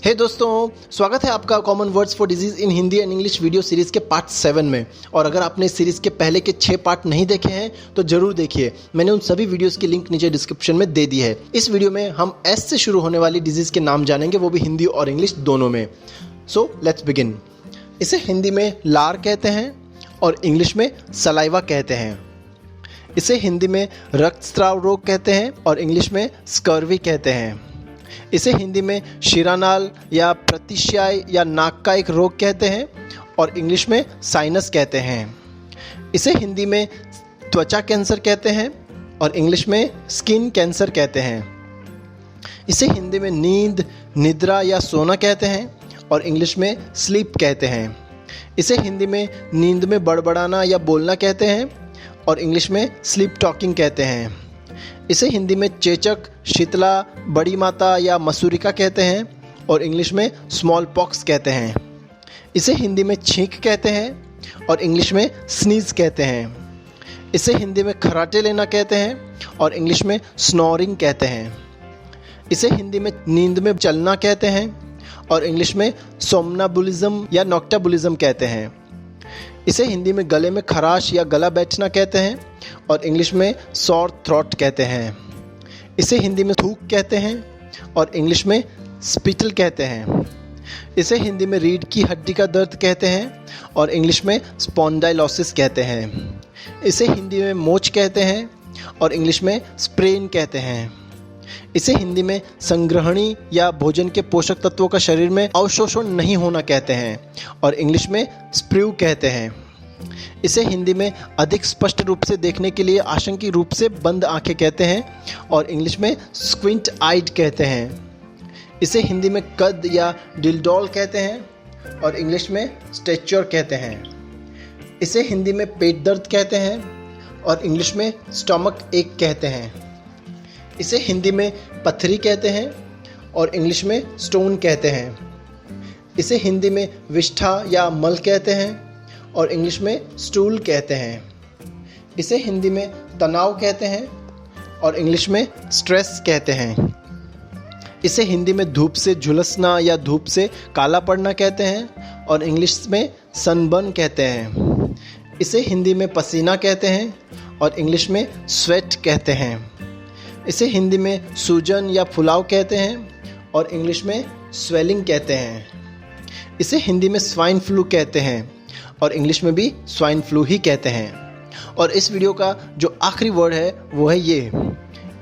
हे दोस्तों, स्वागत है आपका common words for disease in Hindi and English video series के पार्ट 7 में। और अगर आपने इस सीरीज़ के पहले के 6 पार्ट नहीं देखे हैं तो जरूर देखिए। मैंने उन सभी वीडियोस की लिंक नीचे डिस्क्रिप्शन में दे दी है। इस वीडियो में हम एस से शुरू होने वाली डिजीज़ के नाम जानेंगे, वो भी हिंदी और इंग्लिश दोनों में। So let's begin. इसे हिंदी में लार कहते हैं और इंग्लिश में सलाइवा कहते हैं। इसे हिंदी में रक्तस्राव रोग कहते हैं और इंग्लिश में स्कर्वी कहते हैं। इसे हिंदी में शिरानाल या प्रतिश्याय या नाक का एक रोग कहते हैं और इंग्लिश में साइनस कहते हैं। इसे हिंदी में त्वचा कैंसर कहते हैं और इंग्लिश में स्किन कैंसर कहते हैं। इसे हिंदी में नींद, निद्रा या सोना कहते हैं और इंग्लिश में स्लीप कहते हैं। इसे हिंदी में नींद में बड़बड़ाना या बोलना कहते हैं और इंग्लिश में स्लीप टॉकिंग कहते हैं। इसे हिंदी में चेचक, शीतला, बड़ी माता या मसूरिका कहते हैं और इंग्लिश में स्मॉल पॉक्स कहते हैं। इसे हिंदी में छींक कहते हैं और इंग्लिश में स्नीज कहते हैं। इसे हिंदी में खराटे लेना कहते हैं और इंग्लिश में स्नोरिंग कहते हैं। इसे हिंदी में नींद में चलना कहते हैं और इंग्लिश में सोमनाबुलिज्म या नॉक्टाबुलिज्म कहते हैं। इसे हिंदी में गले में खराश या गला बैठना कहते हैं और इंग्लिश में सॉर थ्रोट कहते हैं। इसे हिंदी में थूक कहते हैं और इंग्लिश में स्पिटल कहते हैं। इसे हिंदी में रीढ़ की हड्डी का दर्द कहते हैं और इंग्लिश में स्पॉन्डाइलोसिस कहते हैं। इसे हिंदी में मोच कहते हैं और इंग्लिश में स्प्रेन कहते हैं। इसे हिंदी में संग्रहणी या भोजन के पोषक तत्वों का शरीर में अवशोषण नहीं होना कहते हैं और इंग्लिश में स्प्रू कहते हैं। इसे हिंदी में अधिक स्पष्ट रूप से देखने के लिए आशंकी रूप से बंद आंखें कहते हैं और इंग्लिश में स्क्विंट आइड कहते हैं। इसे हिंदी में कद या डिल्डोल कहते हैं और इंग्लिश में स्टेच्योर कहते हैं। इसे हिंदी में पेट दर्द कहते हैं और इंग्लिश में स्टमक एक कहते हैं। इसे हिंदी में पथरी कहते हैं और इंग्लिश में स्टोन कहते हैं। इसे हिंदी में विष्ठा या मल कहते हैं और इंग्लिश में स्टूल कहते हैं। इसे हिंदी में तनाव कहते हैं और इंग्लिश में स्ट्रेस कहते हैं। इसे हिंदी में धूप से झुलसना या धूप से काला पड़ना कहते हैं और इंग्लिश में सनबर्न कहते हैं। इसे हिंदी में पसीना कहते हैं और इंग्लिश में स्वेट कहते हैं। इसे हिंदी में सूजन या फुलाव कहते हैं और इंग्लिश में स्वेलिंग कहते हैं। इसे हिंदी में स्वाइन फ्लू कहते हैं और इंग्लिश में भी स्वाइन फ्लू ही कहते हैं। और इस वीडियो का जो आखिरी वर्ड है वो है ये।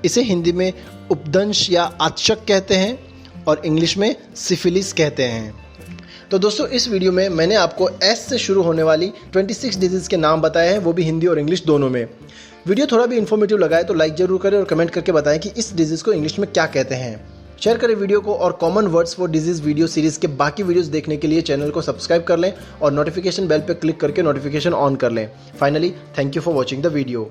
इसे हिंदी में उपदंश या आचक कहते हैं और इंग्लिश में सिफिलिस कहते हैं। तो दोस्तों, इस वीडियो में मैंने आपको एस से शुरू होने वाली 26 डिजीज़ के नाम बताए हैं, वो भी हिंदी और इंग्लिश दोनों में। वीडियो थोड़ा भी इन्फॉर्मेटिव लगा है तो लाइक जरूर करें और कमेंट करके बताएं कि इस डिजीज़ को इंग्लिश में क्या कहते हैं। शेयर करें वीडियो को और common words for disease video series के बाकी वीडियोस देखने के लिए चैनल को सब्सक्राइब कर लें और नोटिफिकेशन बेल पर क्लिक करके नोटिफिकेशन ऑन कर लें। Finally, thank you for watching the video.